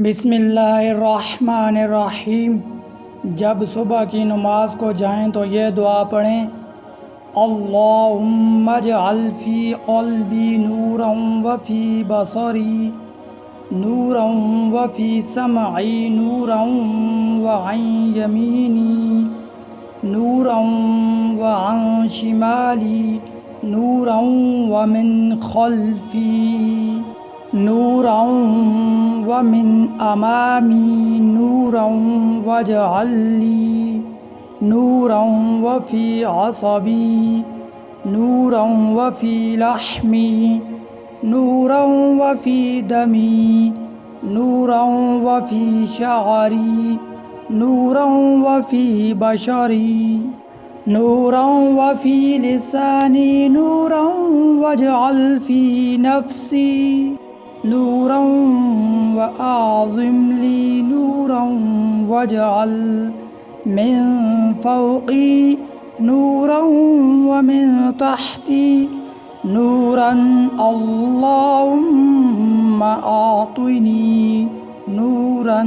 بسم اللہ الرحمن الرحیم۔ جب صبح کی نماز کو جائیں تو یہ دعا پڑھیں: اللہم اجعل فی قلبی نورا وفی بصری نورا وفی سمعی نورا وعن یمینی نورا وعن شمالی نورا ومن خلفی نورا ومن امامی نورا واجعل لی نورا وفی عصبی نورا وفی لحمی نورا وفی دمی نورا وفی شعری نورا وفی بشری نورا وفی لسانی نورا واجعل فی نفسی نورا وأعظم لي نورا واجعل من فوقي نورا ومن تحتي نورا اللهم أعطني نورا۔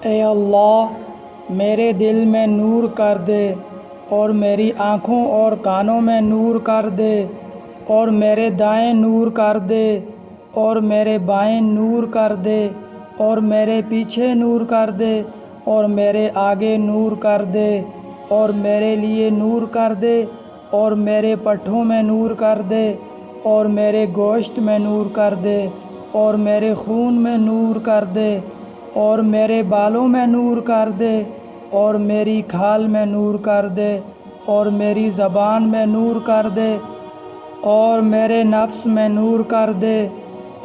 اے اللہ، میرے دل میں نور کر دے، اور میری آنکھوں اور کانوں میں نور کر دے، اور میرے دائیں نور کر دے، اور میرے بائیں نور کر دے، اور میرے پیچھے نور کر دے، اور میرے آگے نور کر دے، اور میرے لیے نور کر دے، اور میرے پٹھوں میں نور کر دے، اور میرے گوشت میں نور کر دے، اور میرے خون میں نور کر دے، اور میرے بالوں میں نور کر دے، اور میری کھال میں نور کر دے، اور میری زبان میں نور کر دے، اور میرے نفس میں نور کر دے،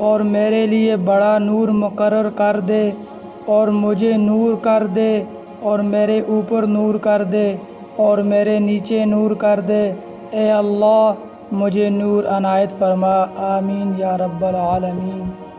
اور میرے لیے بڑا نور مقرر کر دے، اور مجھے نور کر دے، اور میرے اوپر نور کر دے، اور میرے نیچے نور کر دے۔ اے اللہ، مجھے نور عنایت فرما، آمین یا رب العالمین۔